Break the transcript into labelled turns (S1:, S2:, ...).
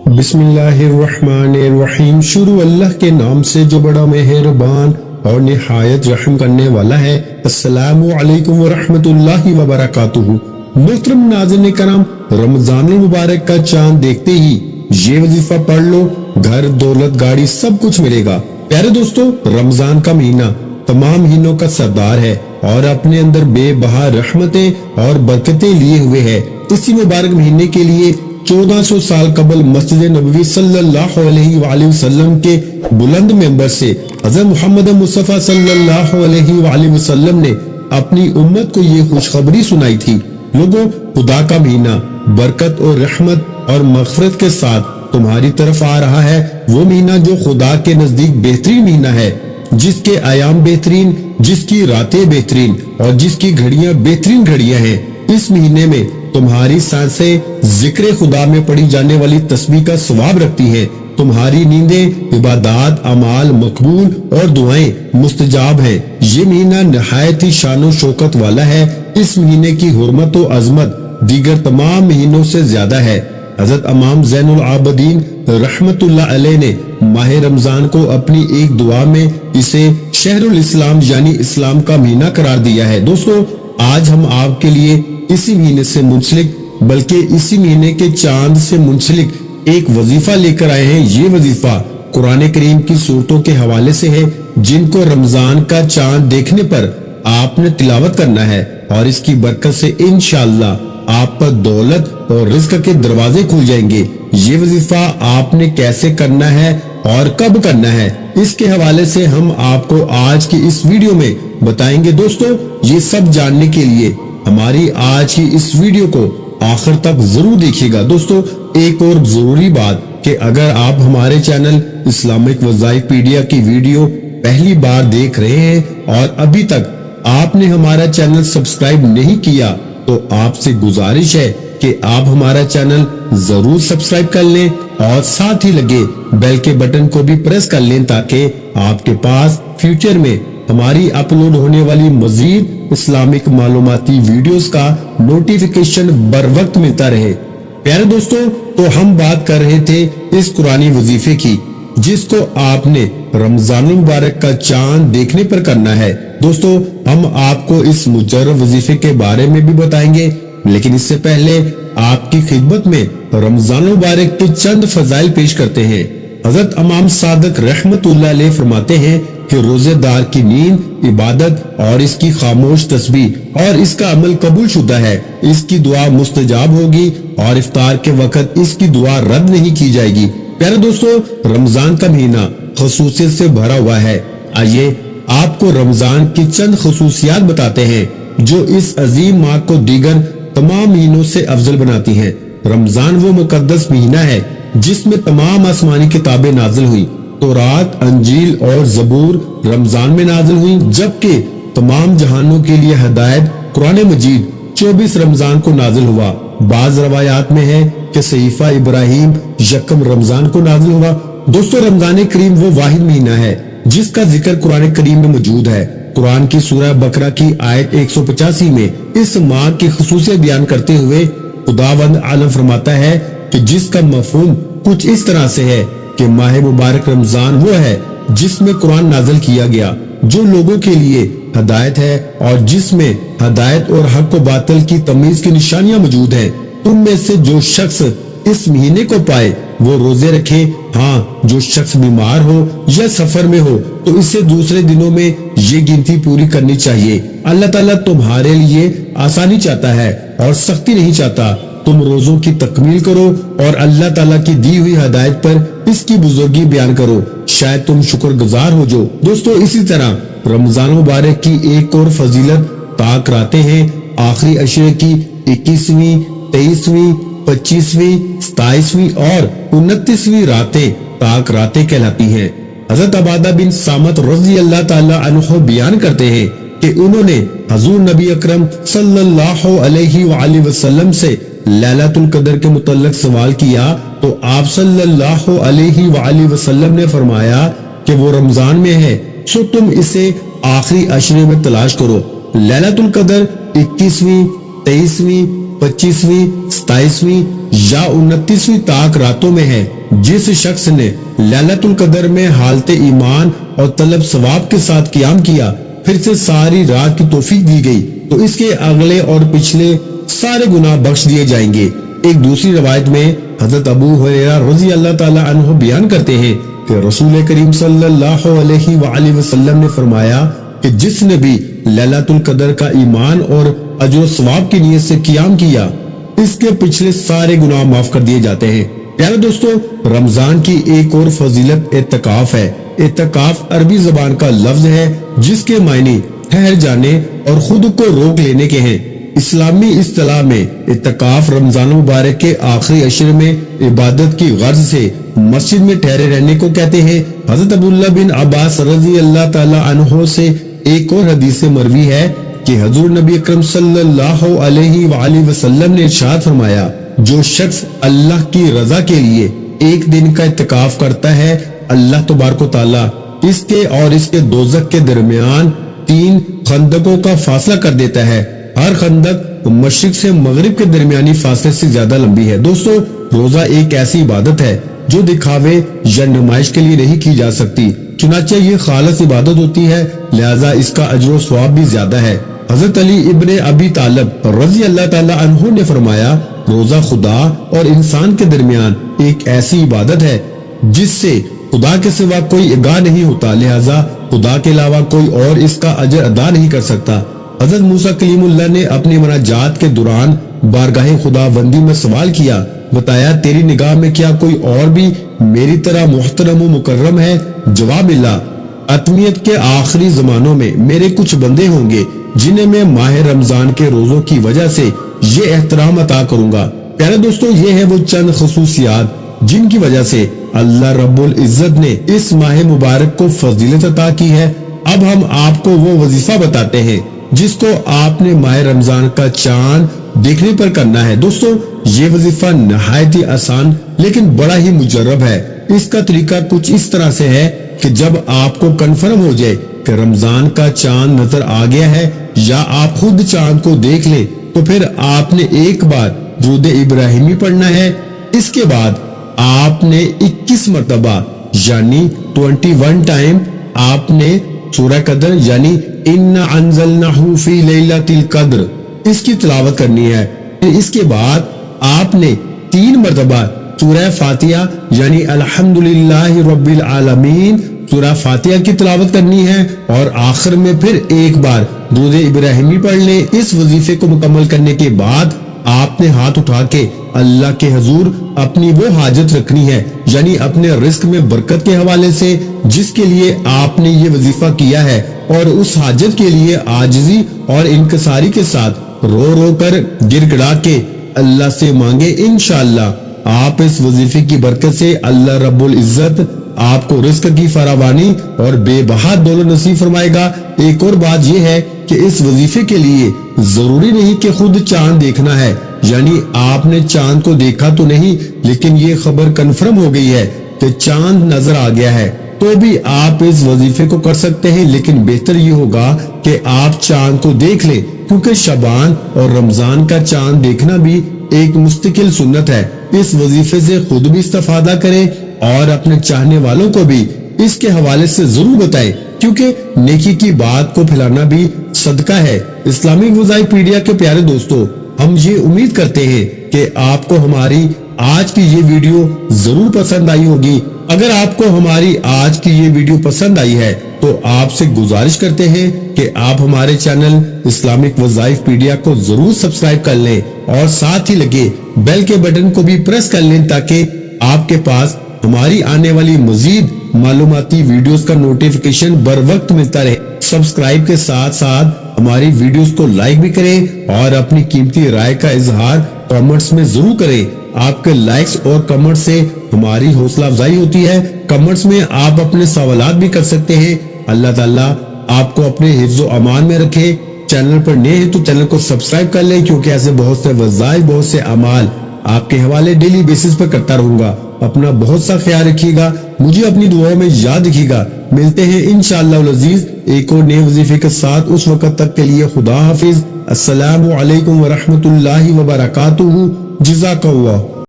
S1: بسم اللہ الرحمن الرحیم۔ شروع اللہ کے نام سے جو بڑا مہربان اور نہایت رحم کرنے والا ہے۔ السلام علیکم ورحمۃ اللہ وبرکاتہ۔ محترم ناظرین کرام، رمضان المبارک کا چاند دیکھتے ہی یہ وظیفہ پڑھ لو، گھر دولت گاڑی سب کچھ ملے گا۔ پیارے دوستو، رمضان کا مہینہ تمام مہینوں کا سردار ہے اور اپنے اندر بے بہا رحمتیں اور برکتیں لیے ہوئے ہے۔ اسی مبارک مہینے کے لیے 1400 سال قبل مسجد نبوی صلی اللہ علیہ وآلہ وسلم کے بلند منبر سے حضرت محمد مصطفیٰ صلی اللہ علیہ وآلہ وسلم نے اپنی امت کو یہ خوشخبری سنائی تھی۔ لوگوں، خدا کا مہینہ برکت اور رحمت اور مغفرت کے ساتھ تمہاری طرف آ رہا ہے۔ وہ مہینہ جو خدا کے نزدیک بہترین مہینہ ہے، جس کے ایام بہترین، جس کی راتیں بہترین اور جس کی گھڑیاں بہترین گھڑیاں ہیں۔ اس مہینے میں تمہاری سانسیں ذکر خدا میں پڑھی جانے والی تسبیح کا ثواب رکھتی ہیں، تمہاری نیندیں عبادات اعمال مقبول اور دعائیں مستجاب ہیں۔ یہ مہینہ نہایت ہی شان و شوکت والا ہے۔ اس مہینے کی حرمت و عظمت دیگر تمام مہینوں سے زیادہ ہے۔ حضرت امام زین العابدین رحمت اللہ علیہ نے ماہ رمضان کو اپنی ایک دعا میں اسے شہر الاسلام یعنی اسلام کا مہینہ قرار دیا ہے۔ دوستو، آج ہم آپ کے لیے اسی مہینے سے منسلک بلکہ اسی مہینے کے چاند سے منسلک ایک وظیفہ لے کر آئے ہیں۔ یہ وظیفہ قرآن کریم کی سورتوں کے حوالے سے ہے، جن کو رمضان کا چاند دیکھنے پر آپ نے تلاوت کرنا ہے، اور اس کی برکت سے انشاءاللہ آپ پر دولت اور رزق کے دروازے کھل جائیں گے۔ یہ وظیفہ آپ نے کیسے کرنا ہے اور کب کرنا ہے، اس کے حوالے سے ہم آپ کو آج کی اس ویڈیو میں بتائیں گے۔ دوستو، یہ سب جاننے کے لیے ہماری آج کی اس ویڈیو کو آخر تک ضرور دیکھیے گا۔ دوستو، ایک اور ضروری بات کہ اگر آپ ہمارے چینل اسلامک وظائف پیڈیا کی ویڈیو پہلی بار دیکھ رہے ہیں اور ابھی تک آپ نے ہمارا چینل سبسکرائب نہیں کیا، تو آپ سے گزارش ہے کہ آپ ہمارا چینل ضرور سبسکرائب کر لیں اور ساتھ ہی لگے بیل کے بٹن کو بھی پریس کر لیں، تاکہ آپ کے پاس فیوچر میں ہماری اپلوڈ ہونے والی مزید اسلامک معلوماتی ویڈیوز کا نوٹیفیکیشن بر وقت ملتا رہے۔ پیارے دوستو، تو ہم بات کر رہے تھے اس قرآنی وظیفے کی، جس کو آپ نے رمضان المبارک کا چاند دیکھنے پر کرنا ہے۔ دوستو، ہم آپ کو اس مجرب وظیفے کے بارے میں بھی بتائیں گے، لیکن اس سے پہلے آپ کی خدمت میں رمضان المبارک کے چند فضائل پیش کرتے ہیں۔ حضرت امام صادق رحمت اللہ علیہ فرماتے ہیں کہ روزے دار کی نیند عبادت اور اس کی خاموش تسبیح اور اس کا عمل قبول شدہ ہے، اس کی دعا مستجاب ہوگی اور افطار کے وقت اس کی دعا رد نہیں کی جائے گی۔ پیارے دوستو، رمضان کا مہینہ خصوصیت سے بھرا ہوا ہے۔ آئیے آپ کو رمضان کی چند خصوصیات بتاتے ہیں جو اس عظیم ماہ کو دیگر تمام مہینوں سے افضل بناتی ہیں۔ رمضان وہ مقدس مہینہ ہے جس میں تمام آسمانی کتابیں نازل ہوئی۔ تورات، انجیل اور زبور رمضان میں نازل ہوئی، جبکہ تمام جہانوں کے لیے ہدایت قرآن مجید 24 رمضان کو نازل ہوا۔ بعض روایات میں ہے کہ صحیفہ ابراہیم یکم رمضان کو نازل ہوا۔ دوستو، رمضان کریم وہ واحد مہینہ ہے جس کا ذکر قرآن کریم میں موجود ہے۔ قرآن کی سورہ بقرہ کی آیت 185 میں اس ماہ کی خصوصیت بیان کرتے ہوئے خداوند عالم فرماتا ہے کہ جس کا مفہوم کچھ اس طرح سے ہے کہ ماہ مبارک رمضان وہ ہے جس میں قرآن نازل کیا گیا، جو لوگوں کے لیے ہدایت ہے اور جس میں ہدایت اور حق و باطل کی تمیز کی نشانیاں موجود ہیں۔ تم میں سے جو شخص اس مہینے کو پائے وہ روزے رکھے، ہاں جو شخص بیمار ہو یا سفر میں ہو تو اسے دوسرے دنوں میں یہ گنتی پوری کرنی چاہیے۔ اللہ تعالیٰ تمہارے لیے آسانی چاہتا ہے اور سختی نہیں چاہتا۔ تم روزوں کی تکمیل کرو اور اللہ تعالیٰ کی دی ہوئی ہدایت پر اس کی بزرگی بیان کرو، شاید تم شکر گزار ہو جو۔ دوستو، اسی طرح رمضان مبارک کی ایک اور فضیلت پاک راتیں ہیں۔ آخری عشرے کی 21ویں، 23ویں، 25ویں، 27ویں اور 29ویں راتیں پاک راتیں کہلاتی ہیں۔ حضرت عبادہ بن سامت رضی اللہ تعالی عنہ بیان کرتے ہیں کہ انہوں نے حضور نبی اکرم صلی اللہ علیہ وآلہ وسلم سے لیلۃ القدر کے متعلق سوال کیا تو آپ صلی اللہ علیہ وآلہ وسلم نے فرمایا کہ وہ رمضان میں ہے، سو تم اسے آخری عشرے میں تلاش کرو۔ لیلۃ القدر 21ویں، 23ویں، 25ویں 27ویں یا 29ویں تاک راتوں میں ہے۔ جس شخص نے لیلۃ القدر میں حالت ایمان اور طلب ثواب کے ساتھ قیام کیا، پھر سے ساری رات کی توفیق دی گئی، تو اس کے اگلے اور پچھلے سارے گناہ بخش دیے جائیں گے۔ ایک دوسری روایت میں حضرت ابو ہریرہ رضی اللہ تعالی عنہ بیان کرتے ہیں کہ رسول کریم صلی اللہ علیہ وآلہ وسلم نے فرمایا کہ جس نے بھی لیلۃ القدر کا ایمان اور اجر و ثواب کی نیت سے قیام کیا، اس کے پچھلے سارے گناہ معاف کر دیے جاتے ہیں۔ پیارے دوستو، رمضان کی ایک اور فضیلت اعتکاف ہے۔ اعتکاف عربی زبان کا لفظ ہے جس کے معنی ٹھہر جانے اور خود کو روک لینے کے ہیں۔ اسلامی اصطلاح میں اعتکاف رمضان مبارک کے آخری عشر میں عبادت کی غرض سے مسجد میں ٹھہرے رہنے کو کہتے ہیں۔ حضرت عبداللہ بن عباس رضی اللہ تعالی عنہ سے ایک اور حدیث مروی ہے کہ حضور نبی اکرم صلی اللہ علیہ وآلہ وسلم نے ارشاد فرمایا، جو شخص اللہ کی رضا کے لیے ایک دن کا اعتکاف کرتا ہے، اللہ تبارک و تعالی اس کے اور اس کے دوزخ کے درمیان 3 خندقوں کا فاصلہ کر دیتا ہے۔ ہر خندق مشرق سے مغرب کے درمیانی فاصلے سے زیادہ لمبی ہے۔ دوستو، روزہ ایک ایسی عبادت ہے جو دکھاوے یا نمائش کے لیے نہیں کی جا سکتی، چنانچہ یہ خالص عبادت ہوتی ہے، لہذا اس کا اجر و ثواب بھی زیادہ ہے۔ حضرت علی ابن ابی طالب رضی اللہ تعالی عنہ نے فرمایا، روزہ خدا اور انسان کے درمیان ایک ایسی عبادت ہے جس سے خدا کے سوا کوئی آگاہ نہیں ہوتا، لہذا خدا کے علاوہ کوئی اور اس کا اجر ادا نہیں کر سکتا۔ حضرت موسیٰ کلیم اللہ نے اپنی مناجات کے دوران بارگاہ خدا بندی میں سوال کیا، بتایا تیری نگاہ میں کیا کوئی اور بھی میری طرح محترم و مکرم ہے؟ جواب ملا، اتمیت کے آخری زمانوں میں میرے کچھ بندے ہوں گے جنہیں میں ماہ رمضان کے روزوں کی وجہ سے یہ احترام عطا کروں گا۔ پیارے دوستو، یہ ہے وہ چند خصوصیات جن کی وجہ سے اللہ رب العزت نے اس ماہ مبارک کو فضیلت عطا کی ہے۔ اب ہم آپ کو وہ وظیفہ بتاتے ہیں جس کو آپ نے ماہ رمضان کا چاند دیکھنے پر کرنا ہے۔ دوستو، یہ وظیفہ نہایت ہی آسان لیکن بڑا ہی مجرب ہے۔ اس کا طریقہ کچھ اس طرح سے ہے کہ جب آپ کو کنفرم ہو جائے کہ رمضان کا چاند نظر آ گیا ہے یا آپ خود چاند کو دیکھ لیں، تو پھر آپ نے ایک بار درود ابراہیمی پڑھنا ہے۔ اس کے بعد آپ نے 21 مرتبہ یعنی 21 ٹائم آپ نے سورہ قدر یعنی اِنَّا أَنزَلْنَاهُ فِي لَيْلَةِ الْقَدْرِ اس کی تلاوت کرنی ہے۔ اس کے بعد آپ نے 3 مرتبہ سورہ فاتحہ یعنی الحمدللہ رب العالمین سورہ فاتحہ کی تلاوت کرنی ہے، اور آخر میں پھر ایک بار درود ابراہیمی پڑھ لیں۔ اس وظیفے کو مکمل کرنے کے بعد آپ نے ہاتھ اٹھا کے اللہ کے حضور اپنی وہ حاجت رکھنی ہے، یعنی اپنے رزق میں برکت کے حوالے سے جس کے لیے آپ نے یہ وظیفہ کیا ہے، اور اس حاجت کے لیے عاجزی اور انکساری کے ساتھ رو رو کر گر گڑا کے اللہ سے مانگے۔ انشاءاللہ آپ اس وظیفے کی برکت سے اللہ رب العزت آپ کو رزق کی فراوانی اور بے بہا دولت نصیب فرمائے گا۔ ایک اور بات یہ ہے کہ اس وظیفے کے لیے ضروری نہیں کہ خود چاند دیکھنا ہے، یعنی آپ نے چاند کو دیکھا تو نہیں لیکن یہ خبر کنفرم ہو گئی ہے کہ چاند نظر آ گیا ہے، تو بھی آپ اس وظیفے کو کر سکتے ہیں، لیکن بہتر یہ ہوگا کہ آپ چاند کو دیکھ لیں، کیونکہ شعبان اور رمضان کا چاند دیکھنا بھی ایک مستقل سنت ہے۔ اس وظیفے سے خود بھی استفادہ کریں اور اپنے چاہنے والوں کو بھی اس کے حوالے سے ضرور بتائیں، کیونکہ نیکی کی بات کو پھیلانا بھی صدقہ ہے۔ اسلامک وظائف پیڈیا کے پیارے دوستو، ہم یہ امید کرتے ہیں کہ آپ کو ہماری آج کی یہ ویڈیو ضرور پسند آئی ہوگی۔ اگر آپ کو ہماری آج کی یہ ویڈیو پسند آئی ہے تو آپ سے گزارش کرتے ہیں کہ آپ ہمارے چینل اسلامک وظائف پیڈیا کو ضرور سبسکرائب کر لیں اور ساتھ ہی لگے بیل کے بٹن کو بھی پریس کر لیں تاکہ آپ کے پاس ہماری آنے والی مزید معلوماتی ویڈیوز کا نوٹیفیکیشن بر وقت ملتا رہے۔ سبسکرائب کے ساتھ ساتھ ہماری ویڈیوز کو لائک بھی کریں اور اپنی قیمتی رائے کا اظہار کمنٹس میں ضرور کریں۔ آپ کے لائکس اور کمنٹ سے ہماری حوصلہ افزائی ہوتی ہے۔ کمنٹس میں آپ اپنے سوالات بھی کر سکتے ہیں۔ اللہ تعالیٰ آپ کو اپنے حفظ و امان میں رکھے۔ چینل پر نئے ہیں تو چینل کو سبسکرائب کر لیں، کیونکہ ایسے بہت سے وظائف، بہت سے اعمال آپ کے حوالے ڈیلی بیسس پر کرتا رہوں گا۔ اپنا بہت سا خیال رکھیے گا، مجھے اپنی دعاؤں میں یاد رکھیے گا۔ ملتے ہیں انشاءاللہ العزیز ایک اور نئے وظیفے کے ساتھ، اس وقت تک کے لیے خدا حافظ۔ السلام علیکم ورحمۃ اللہ وبرکاتہ۔ جزاک اللہ۔